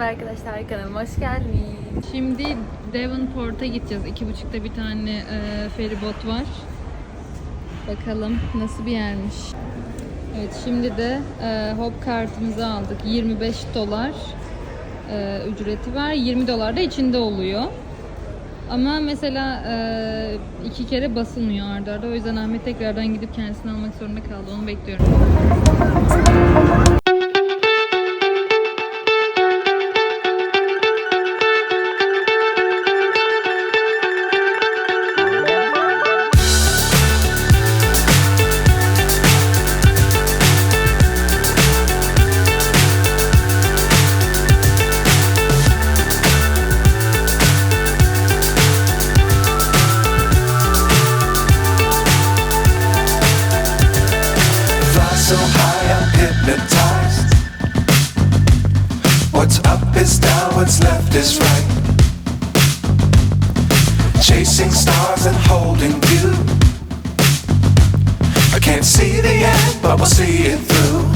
Merhaba arkadaşlar, kanalıma hoş geldiniz. Şimdi Devonport'a gideceğiz. 2.30'da bir tane feribot var. Bakalım nasıl bir yermiş. Evet, şimdi de Hop kartımızı aldık. 25 dolar ücreti var. 20 dolar da içinde oluyor. Ama mesela 2 kere basılmıyor arda arda. O yüzden Ahmet tekrardan gidip kendisini almak zorunda kaldı. Onu bekliyorum. So high I'm hypnotized. What's up is down, what's left is right. Chasing stars and holding you. I can't see the end, but we'll see it through.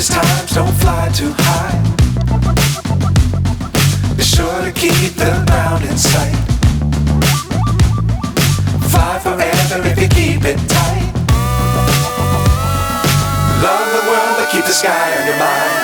Times don't fly too high. Be sure to keep the ground in sight. Fly forever if you keep it tight. Love the world but keep the sky on your mind.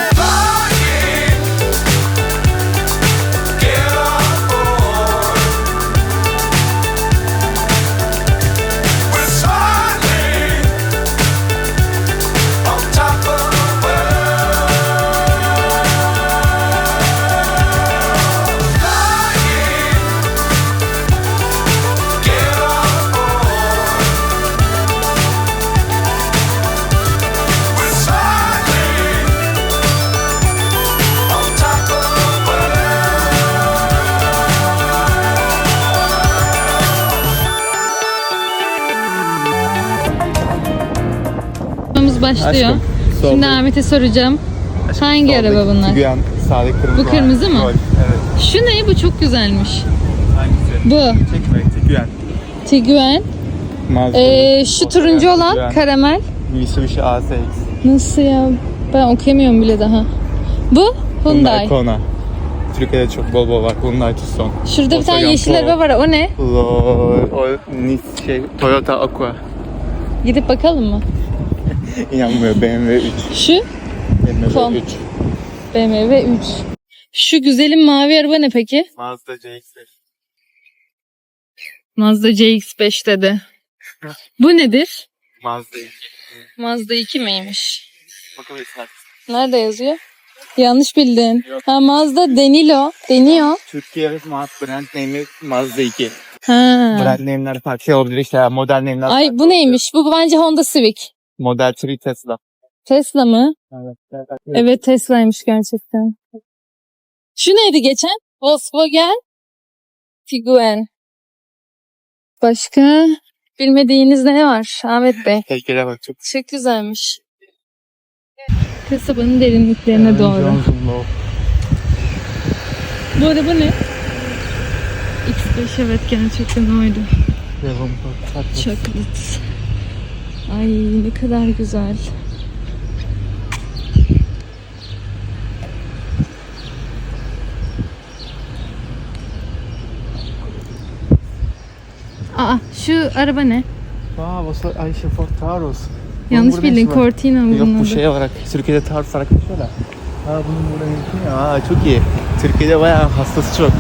Başlıyor. Aşkım, Şimdi Ahmet'e soracağım. Hangi araba bunlar? Tiguan, sağdaki kırmızı Bu kırmızı mı? Evet. Şu ne? Bu çok güzelmiş. Hangisi? Bu. Çekme, Tiguan. Tiguan. Şu turuncu olan Tiguan. karamel. Mitsubishi ASX. Nasıl ya? Ben okuyamıyorum bile daha. Bu Hyundai. Kona. Türkiye'de çok bol bol var. Hyundai Tucson. Şurada bir tane yeşil araba var. O ne? Toyota Aqua. Gidip bakalım mı? İnanmıyor. BMW 3. Şu BMW 3. BMW 3. Şu güzelim mavi araba ne peki? Mazda CX-5. Mazda CX-5 dedi. Bu nedir? Mazda 2. Mazda 2 miymiş? Bakabilirsin. Nerede yazıyor? Yanlış bildin. Ha, Mazda deniyor. Türkiye brand name'i Mazda 2. Ha. Brand name'ler farklı olabilir işte. Model name'ler Ay bu neymiş? Bu bence Honda Civic. Model 3 Tesla. Tesla mı? Evet. Evet, Tesla'ymış gerçekten. Şu neydi geçen? Volkswagen Tiguan. Başka bilmediğiniz ne var Ahmet Bey? Heykele bak çok. Çok güzelmiş. Kasabanın derinliklerine doğru. Bu araba ne? X5, evet gerçekten oydu. Chocolate. Ay ne kadar güzel. Aa, şu araba ne? Ayşe Ford Taurus. Yanlış bildin, Cortina mı Yok bunun bu adı? şey olarak Türkiye'de Taurus olarak geçiyorlar. Bunun burada mümkün ya. Çok iyi. Türkiye'de bayağı hastası çok.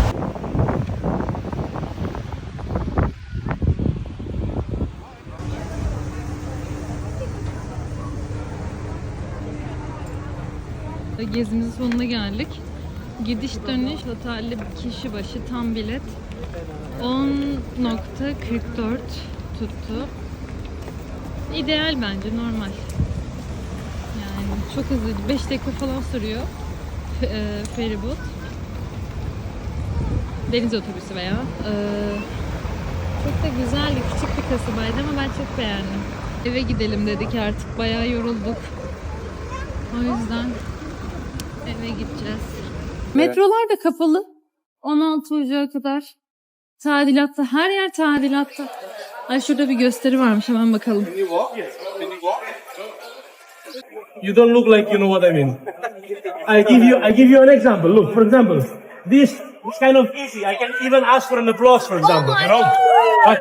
Gezimizin sonuna geldik. Gidiş dönüş otelde kişi başı tam bilet 10.44 tuttu. İdeal bence, normal. Yani çok hızlı, 5 dakika falan sürüyor feribot. Deniz otobüsü veya. Çok da güzeldi. Küçük bir kasabaydı ama ben çok beğendim. Eve gidelim dedik artık. Bayağı yorulduk. O yüzden eve gideceğiz. Metrolar da kapalı. 16 Ocağı kadar. Tadilatta. Her yer tadilatta. Ay şurada bir gösteri varmış. Hemen bakalım. You don't look like you know what I mean. I give you an example. Look, for example, this kind of easy. I can even ask for an applause, for example. You know, but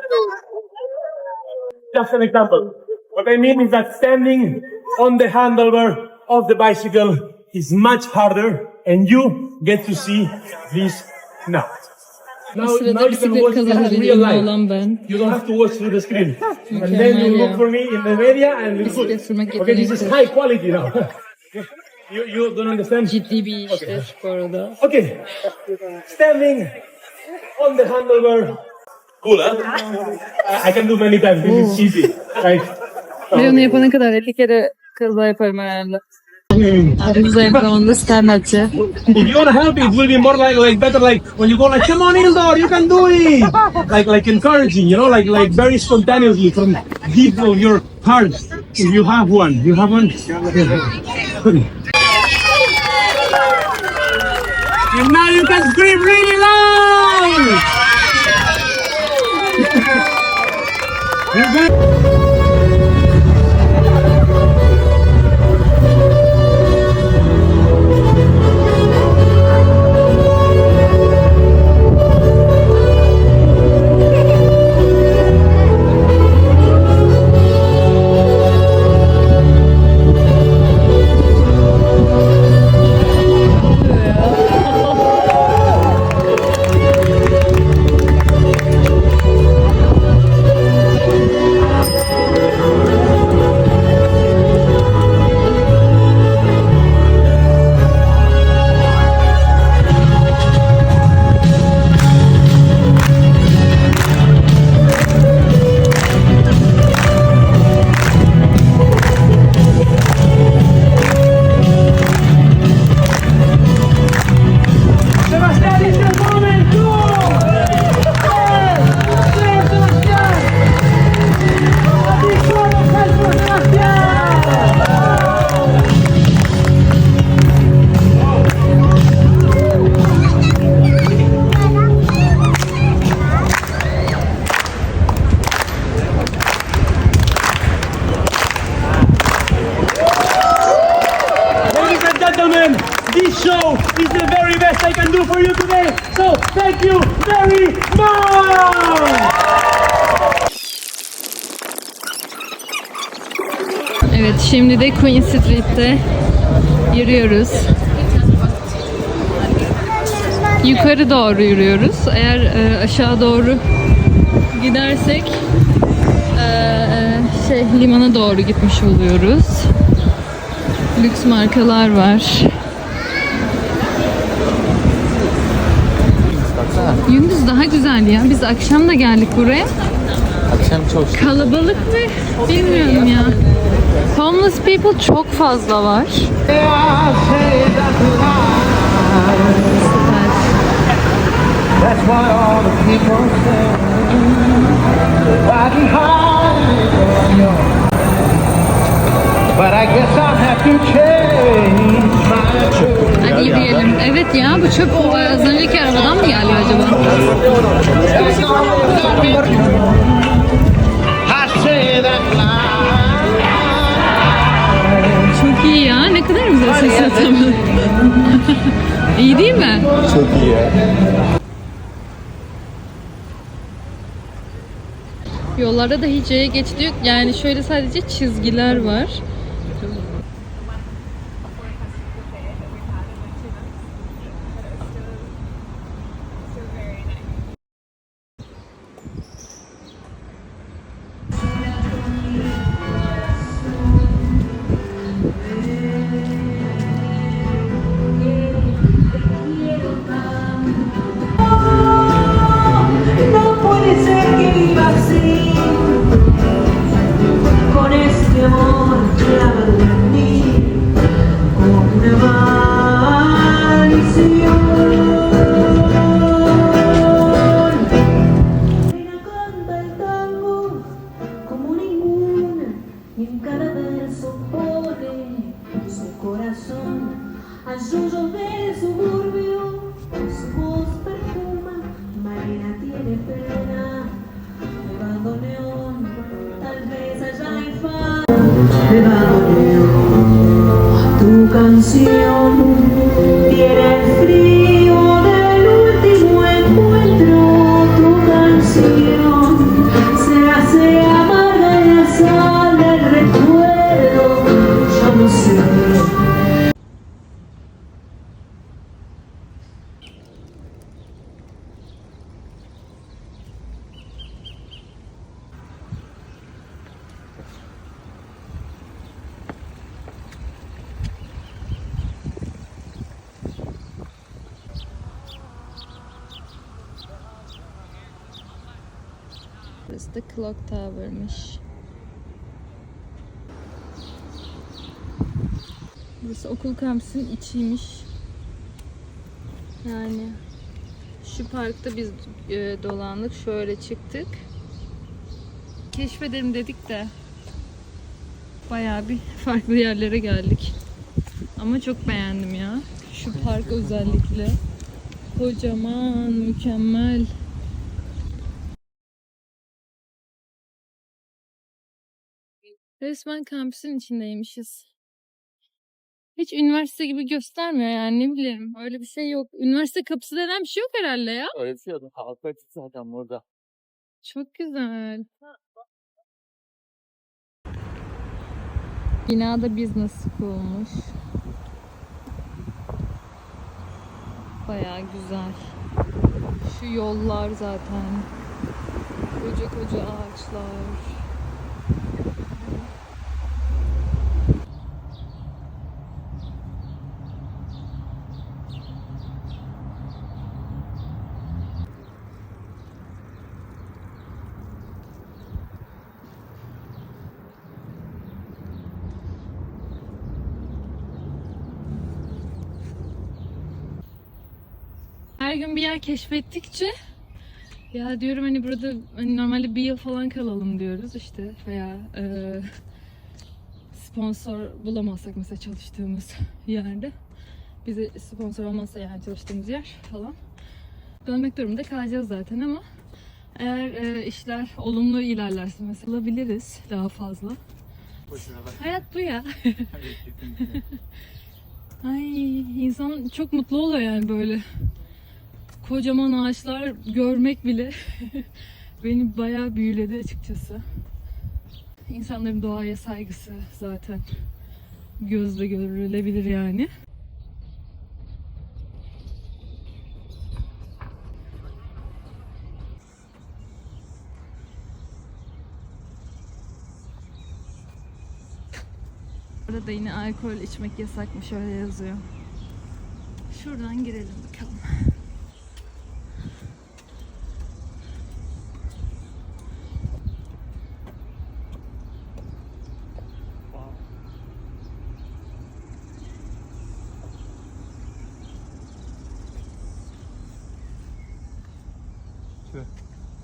just an example. What I mean is that standing on the handlebar of the bicycle is much harder, and you get to see this now. Now Sırada you can bisiklet watch this kazaları real ünlü life. olan ben. You don't have to watch through the screen. And then Mükemmel you ya. look for me in the media and it's good. Bisiklet sürmek Okay, this is yetenekli. high quality now. You don't understand? Ciddi bir iştir bu arada. Okay. Standing on the handlebar. Cool, huh? I can do many times. This is easy. Right? Ve onu yapana kadar 50 kere kaza yaparım herhalde. Biz aynı zamanda stand-upçı. If you want to help, it will be more like better like when you go like, come on, Ildor, you can do it. Like encouraging, you know, like very spontaneously from deep of your heart. If you have one, you have one. And now you can scream really loud. Sebastián, it's your moment! Go! Sebastián! Ladies and gentlemen, this show is the very best I can do for you today. So thank you very much! Evet, şimdi de Queen Street'te yürüyoruz. Yukarı doğru yürüyoruz. Eğer aşağı doğru gidersek limana doğru gitmiş oluyoruz. Lüks markalar var. Baksana. Gündüz daha güzel ya. Biz akşam da geldik buraya. Akşam çok Kalabalık mı? Bilmiyorum ya. Homeless people çok fazla var. Süper. That's why all the people say, fighting hard, but I guess I'll have to change my tune. Hadi yürüyelim. Evet ya, bu çöp az önceki arabadan mı geliyor acaba? I say that line. Çok iyi ya. Ne kadar güzel ses atımı. İyi değil mi? çok iyi ya. Yollarda da hiç yaya geçidi yok. Yani şöyle sadece çizgiler var. No puede ser que viva así, con este amor clavado en mí, como una maldición. te la doy yo. Tu canción tiene el frío del último encuentro. Tu canción se hace amarga y la sal del recuerdo. Yo no sé. Burası da Clock Tower'mış. Burası okul kampüsünün içiymiş. Yani şu parkta biz dolandık. Şöyle çıktık. Keşfedelim dedik de bayağı bir farklı yerlere geldik. Ama çok beğendim ya. Şu park özellikle. Kocaman, mükemmel. Resmen kampüsün içindeymişiz. Hiç üniversite gibi göstermiyor yani, ne bileyim. Öyle bir şey yok. Üniversite kapısı denen bir şey yok herhalde ya. Öyle bir şey yok. Halka açık zaten burada. Çok güzel. Binada business school'muş. Bayağı güzel. Şu yollar zaten. Koca koca ağaçlar. Her gün bir yer keşfettikçe ya diyorum hani burada hani normalde bir yıl falan kalalım diyoruz işte veya sponsor bulamazsak mesela çalıştığımız yerde, bize sponsor olmazsa yani çalıştığımız yer falan dönmek durumunda kalacağız zaten, ama eğer işler olumlu ilerlerse mesela olabiliriz daha fazla. Hayat bu ya. Ay, insan çok mutlu oluyor yani böyle. Kocaman ağaçlar görmek bile beni bayağı büyüledi açıkçası. İnsanların doğaya saygısı zaten gözle görülebilir yani. Burada yine alkol içmek yasakmış, öyle yazıyor. Şuradan girelim bakalım.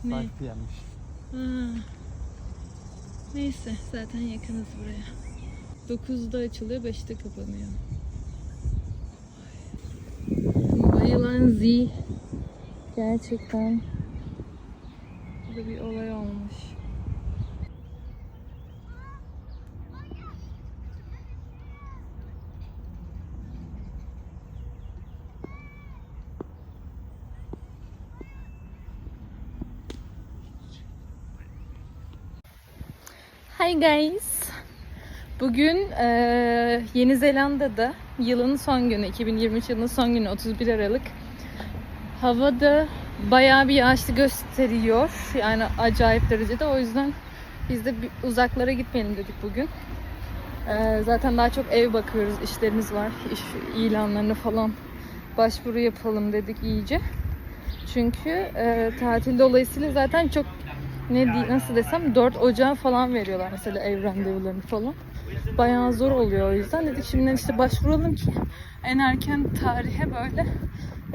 Ne? Parkı yanmış. Ha. Neyse, zaten yakınız buraya. 9'da açılıyor, 5'te kapanıyor. Bayılan Z. Gerçekten. Burada bir olay olmuş. Hi guys. Bugün Yeni Zelanda'da yılın son günü, 2023 yılının son günü, 31 Aralık. Havada bayağı bir yağışlı gösteriyor. Yani acayip derecede. O yüzden biz de uzaklara gitmeyelim dedik bugün. Zaten daha çok ev bakıyoruz. İşlerimiz var. İş ilanlarına falan başvuru yapalım dedik iyice. Çünkü tatil dolayısıyla zaten çok nasıl desem 4 Ocağı falan veriyorlar mesela ev randevularını falan. Bayağı zor oluyor, o yüzden dedik şimdiden işte başvuralım ki en erken tarihe böyle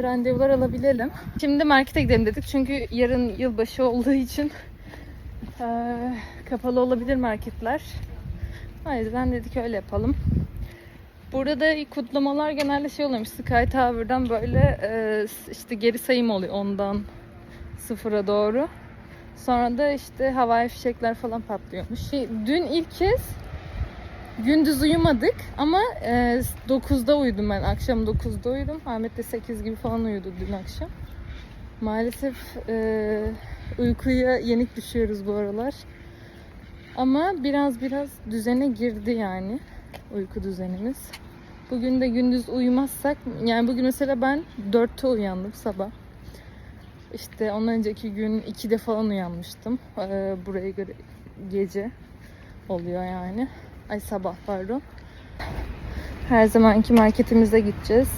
randevular alabilelim. Şimdi markete gidelim dedik çünkü yarın yılbaşı olduğu için kapalı olabilir marketler. O yüzden dedik öyle yapalım. Burada da kutlamalar genelde şey oluyormuş, Sky Tower'dan böyle işte geri sayım oluyor 10'dan 0'a doğru. Sonra da işte havai fişekler falan patlıyormuş. Dün ilk kez Gündüz uyumadık ama 9'da uyudum ben. Akşam 9'da uyudum. Ahmet de 8 gibi falan uyudu dün akşam. Maalesef uykuya yenik düşüyoruz bu aralar. Ama biraz düzene girdi yani uyku düzenimiz. Bugün de gündüz uyumazsak, yani bugün mesela ben 4'te uyandım sabah. İşte ondan önceki gün 2'de falan uyanmıştım. Buraya göre gece oluyor yani. Ay sabah pardon. Her zamanki marketimize gideceğiz.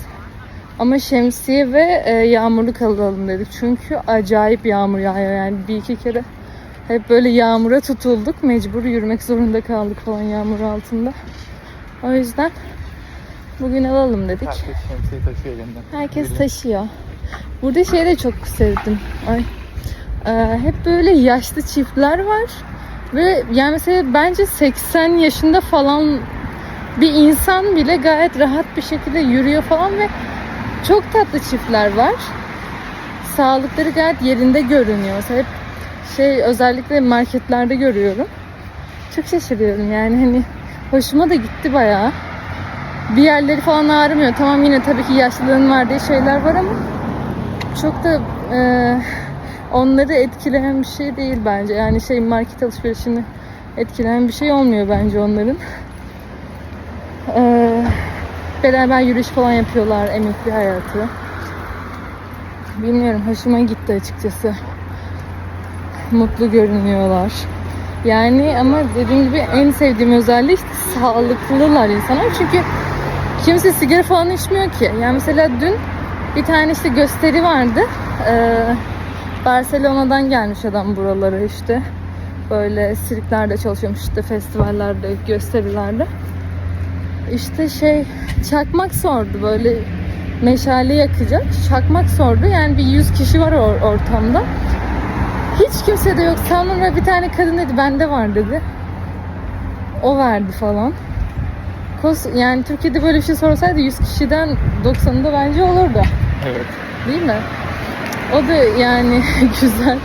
Ama şemsiye ve yağmurluk alalım dedik. Çünkü acayip yağmur yağıyor yani bir iki kere. Hep böyle yağmura tutulduk. Mecbur yürümek zorunda kaldık falan yağmur altında. O yüzden bugün alalım dedik. Herkes şemsiye taşıyor elinden. Herkes taşıyor. Burada şeyi de çok sevdim. Ay. Hep böyle yaşlı çiftler var. Ve yani mesela bence 80 yaşında falan bir insan bile gayet rahat bir şekilde yürüyor falan ve çok tatlı çiftler var. Sağlıkları gayet yerinde görünüyor. Mesela hep özellikle marketlerde görüyorum. Çok şaşırıyorum yani hani hoşuma da gitti bayağı. Bir yerleri falan ağrımıyor. Tamam yine tabii ki yaşlılığın verdiği şeyler var ama çok da onları etkileyen bir şey değil bence. Yani market alışverişini etkileyen bir şey olmuyor bence onların. Beraber yürüyüş falan yapıyorlar, emekli hayatı. Bilmiyorum, hoşuma gitti açıkçası. Mutlu görünüyorlar. Yani ama dediğim gibi en sevdiğim özelliği işte sağlıklılar insanlar. Çünkü kimse sigara falan içmiyor ki. Yani mesela dün bir tane işte gösteri vardı. Barcelona'dan gelmiş adam buralara işte. Böyle sirklerde çalışıyormuş işte, festivallerde, gösterilerde. İşte çakmak sordu, böyle meşale yakacak. Çakmak sordu. Yani bir 100 kişi var ortamda. Hiç kimse de yok. Sonra bir tane kadın dedi bende var dedi. O verdi falan. Yani Türkiye'de böyle bir şey sorsaydı 100 kişiden 90'ında bence olurdu. Evet. Değil mi? O da yani güzel.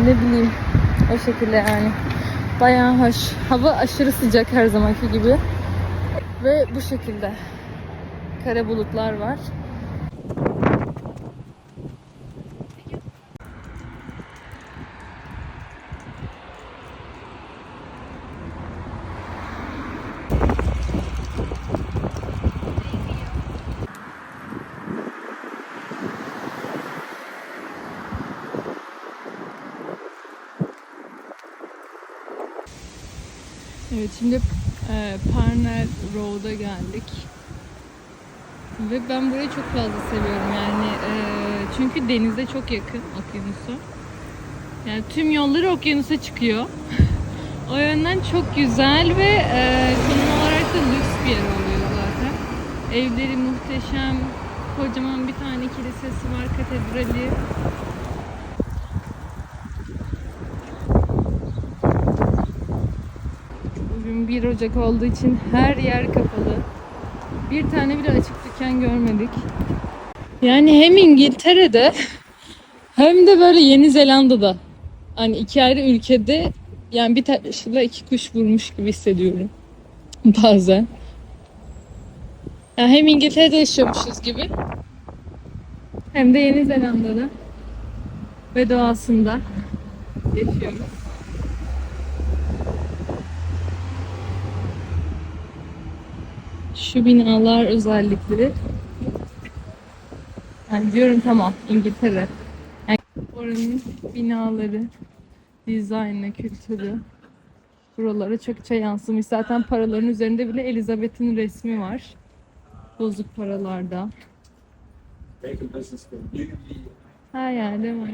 Ne bileyim. O şekilde yani. Bayağı hoş. Hava aşırı sıcak her zamanki gibi. Ve bu şekilde. Kara bulutlar var. Evet, şimdi Parnell Road'a geldik. Ve ben burayı çok fazla seviyorum yani çünkü denize çok yakın, okyanusa. Yani tüm yolları okyanusa çıkıyor. O yönden çok güzel ve konum olarak da lüks bir yer oluyor zaten. Evleri muhteşem, kocaman bir tane kilisesi var, katedrali. Bugün 1 Ocak olduğu için her yer kapalı. Bir tane bile açık dükkan görmedik. Yani hem İngiltere'de hem de böyle Yeni Zelanda'da. Hani iki ayrı ülkede yani bir taşla iki kuş vurmuş gibi hissediyorum bazen. Yani hem İngiltere'de yaşıyormuşuz gibi hem de Yeni Zelanda'da ve doğasında yaşıyoruz. Şu binalar özellikle. Yani diyorum tamam İngiltere. Yani oranın binaları, dizaynı, kültürü buralara çokça yansımış. Zaten paraların üzerinde bile Elizabeth'in resmi var. Bozuk paralarda. Her yerde var.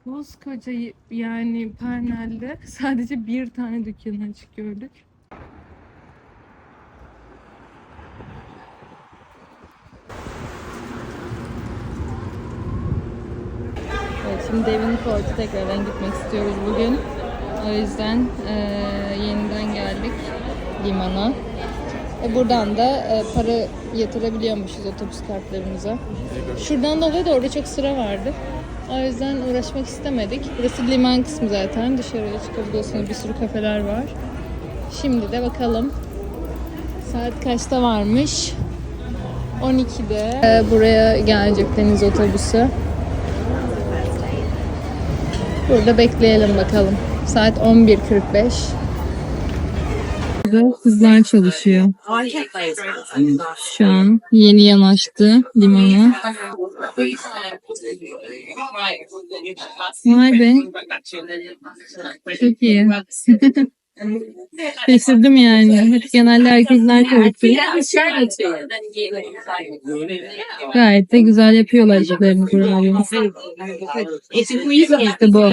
Koskoca yani Parnell'de sadece bir tane dükkanı açık gördük. Evet, şimdi Devonport'a tekrardan gitmek istiyoruz bugün. O yüzden yeniden geldik limana. Buradan da para yatırabiliyormuşuz otobüs kartlarımıza. Şuradan dolayı da orada çok sıra vardı. O yüzden uğraşmak istemedik. Burası liman kısmı zaten. Dışarıya çıkabiliyorsunuz. Bir sürü kafeler var. Şimdi de bakalım. Saat kaçta varmış? 12'de. Buraya gelecek deniz otobüsü. Burada bekleyelim bakalım. Saat 11:45. Burada kızlar çalışıyor. Şu an yeni yanaştı limana. Vay be. Çok iyi. Şaşırdım yani. Hep genelde erkekler çalışıyor. Gayet de güzel yapıyorlar işlerini buraları. İşte bu.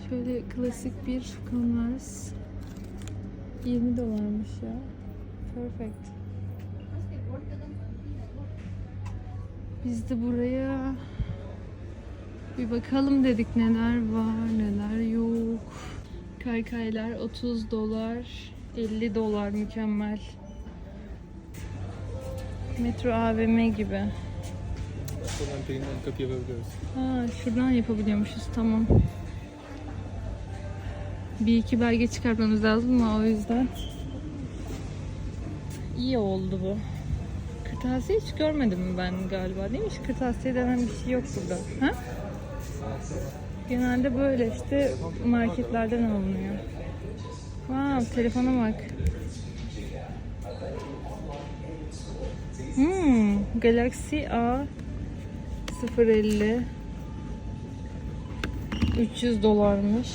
Şöyle klasik bir Converse. 20 dolarmış ya. Perfect. Biz de buraya bir bakalım dedik neler var, neler yok. Kaykaylar 30 dolar, 50 dolar mükemmel. Metro AVM gibi. Ha, şuradan yapabiliyormuşuz, tamam. Bir iki belge çıkartmamız lazım ama o yüzden iyi oldu bu. Kırtasiye hiç görmedim ben galiba, değil mi? Hiç kırtasiye denen bir şey yok burada. Ha? Genelde böyle işte marketlerden alınıyor. Wow, telefona bak. Galaxy A 050 300 dolarmış.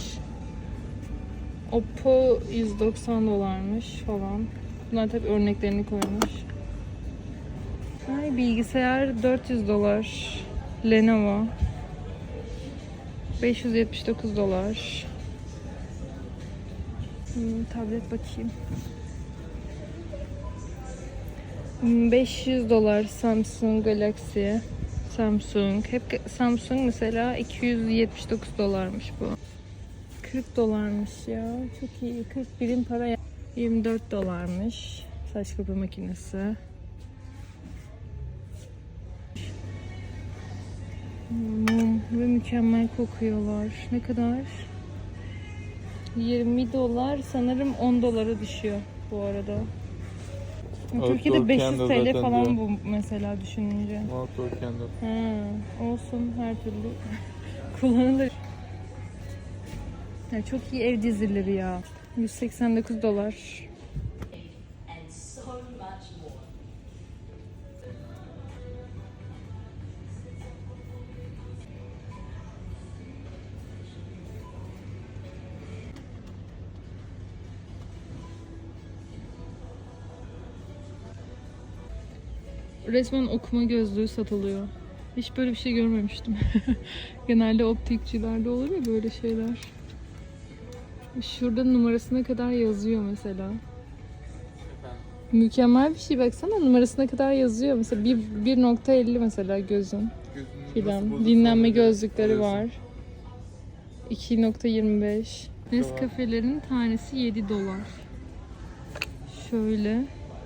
Oppo 190 dolarmış falan. Bunlar tabii örneklerini koymuş. Ay, bilgisayar 400 dolar. Lenovo 579 dolar. Tablet bakayım. 500 dolar Samsung Galaxy. Samsung. Hep Samsung mesela 279 dolarmış bu. 40 dolarmış ya. Çok iyi. 40 birim para. 24 dolarmış. Saç kurutma makinesi. Mum ve mükemmel kokuyorlar. Ne kadar? 20 dolar, sanırım 10 dolara düşüyor bu arada. Türkiye'de 500 TL falan bu mesela düşününce. Outdoor candle. Olsun, her türlü kullanılır. Ya çok iyi ev dizileri ya. 189 dolar. Resmen okuma gözlüğü satılıyor. Hiç böyle bir şey görmemiştim. Genelde optikçilerde olur ya böyle şeyler. Şurada numarasına kadar yazıyor mesela. Mükemmel bir şey, baksana numarasına kadar yazıyor. Mesela 1.50 mesela gözün filan. Dinlenme gözlükleri var. 2.25. Nescafelerin tanesi 7 dolar. Şöyle.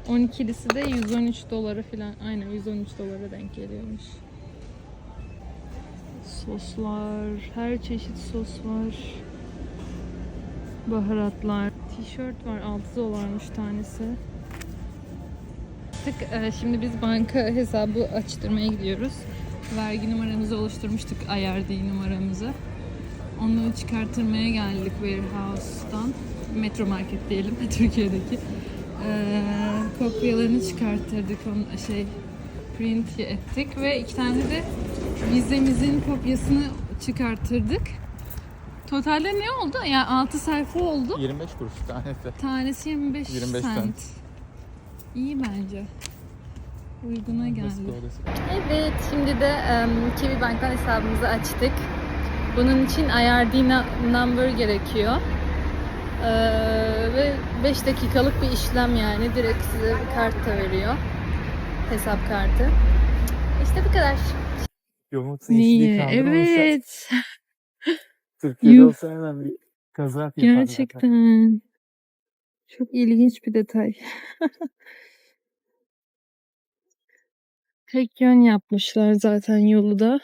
12'lisi de 113 dolara falan. Aynen 113 dolara denk geliyormuş. Soslar. Her çeşit sos var. Baharatlar. Tişört var. 6 dolarmış tanesi. Şimdi biz banka hesabı açtırmaya gidiyoruz. Vergi numaramızı oluşturmuştuk. IRD numaramızı. Onu çıkartırmaya geldik warehouse'dan. Metro market diyelim. Türkiye'deki. Kopyalarını çıkarttırdık. Print ettik ve 2 tane de vizemizin kopyasını çıkarttırdık. Totalde ne oldu? Yani 6 sayfa oldu. 25 kuruş tanesi. Tanesi 25 cent. İyi bence. Uyguna geldi. Evet, şimdi de Kiwi Bank'tan hesabımızı açtık. Bunun için IRD number gerekiyor. Ve 5 dakikalık bir işlem yani. Direkt size bir kart da veriyor. Hesap kartı. İşte bu kadar. Niye? Evet. Türkiye'de olsa hemen bir kaza yapar. Gerçekten. Çok ilginç bir detay. Tek yön yapmışlar zaten yolu da.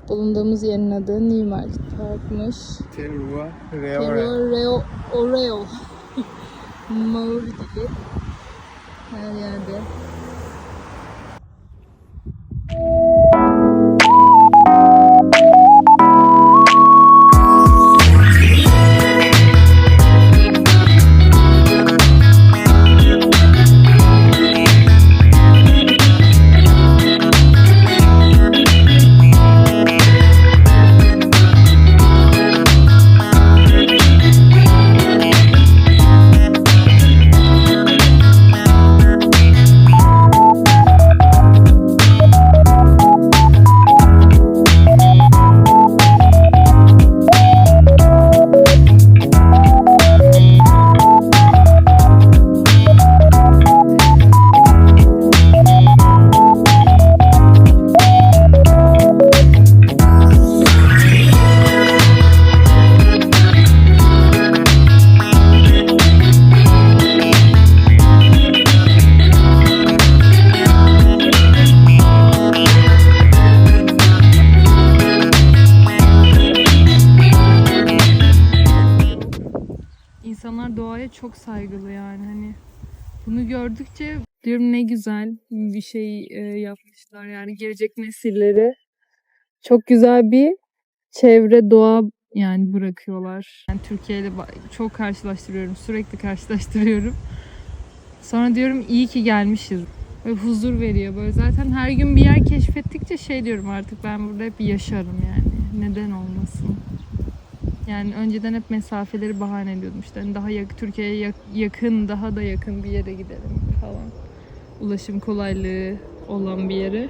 Bulunduğumuz yerin adı Newmarket Park'mış. Oreo. Mor gibi. Her yerde. İnsanlar doğaya çok saygılı yani, hani bunu gördükçe diyorum ne güzel bir şey yapmışlar yani gelecek nesillere çok güzel bir çevre, doğa yani bırakıyorlar. Yani Türkiye ile çok karşılaştırıyorum, sürekli karşılaştırıyorum. Sonra diyorum iyi ki gelmişiz. Böyle huzur veriyor böyle. Zaten her gün bir yer keşfettikçe şey diyorum, artık ben burada hep yaşarım yani. Neden olmasın? Yani önceden hep mesafeleri bahane ediyordum işte. Hani daha Türkiye'ye yakın, daha da yakın bir yere gidelim falan. Ulaşım kolaylığı olan bir yere.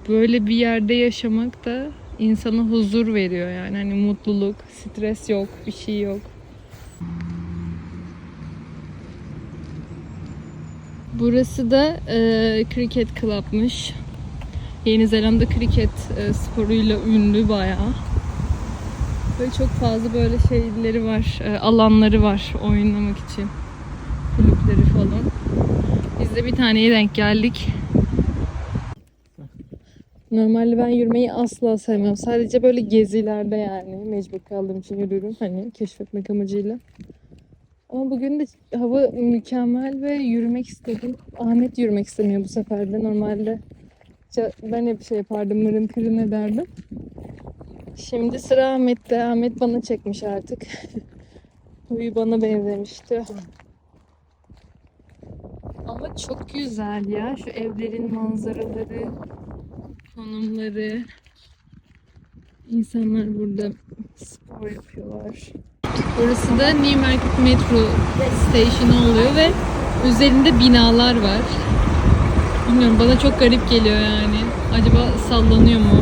Böyle bir yerde yaşamak da insana huzur veriyor yani. Hani mutluluk, stres yok, bir şey yok. Burası da Cricket Club'mış. Yeni Zelanda kriket sporuyla ünlü bayağı. Böyle çok fazla böyle şeyleri var, alanları var oynamak için. Kulüpleri falan. Biz de bir taneye denk geldik. Normalde ben yürümeyi asla sevmem. Sadece böyle gezilerde yani mecbur kaldığım için yürüyorum. Hani keşfetmek amacıyla. Ama bugün de hava mükemmel ve yürümek istedim. Ahmet yürümek istemiyor bu sefer de. Normalde ben hep şey yapardım, mırın kırın ederdim. Şimdi sıra Ahmet'te. Ahmet bana çekmiş artık. Huyu bana benzemişti. Ama çok güzel ya. Şu evlerin manzaraları, konumları. İnsanlar burada spor yapıyorlar. Burası da Newmarket Metro Station'ı oluyor ve üzerinde binalar var. Bilmiyorum, bana çok garip geliyor yani. Acaba sallanıyor mu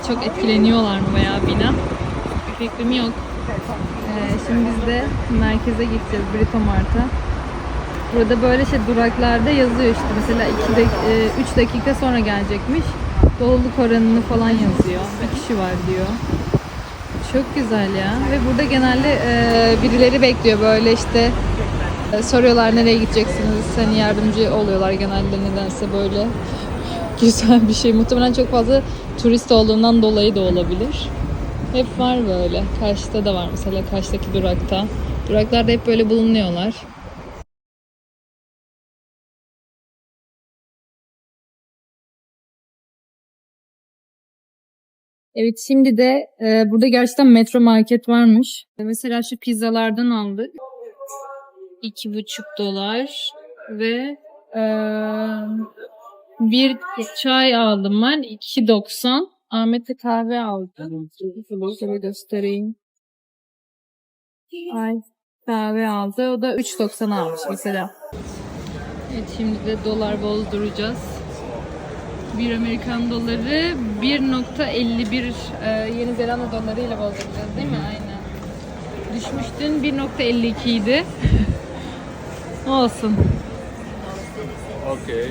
çok etkileniyorlar mı veya bina? Bir fikrim yok. Şimdi biz de merkeze gideceğiz, Britomart'a. Burada böyle duraklarda yazıyor işte. Mesela 3 dakika sonra gelecekmiş. Doluluk oranını falan yazıyor. Bir kişi var diyor. Çok güzel ya. Ve burada genelde birileri bekliyor böyle işte. Soruyorlar nereye gideceksiniz. Hani yardımcı oluyorlar genelde, nedense böyle. Güzel bir şey. Muhtemelen çok fazla turist olduğundan dolayı da olabilir. Hep var böyle. Kaş'ta da var mesela, Kaş'taki durakta. Duraklarda hep böyle bulunuyorlar. Evet, şimdi de burada gerçekten Metro Market varmış. Mesela şu pizzalardan aldık. $2,5 ve bir çay aldım ben. $2.90. Ahmet'e kahve aldım. Şöyle göstereyim. Kahve aldı. O da $3.90 almış mesela. Evet, şimdi de dolar bozduracağız. Bir Amerikan doları 1.51 Yeni Zelanda dolarıyla bozduracağız değil mi? Aynen. Düşmüştün, 1.52 idi. Olsun. Okay.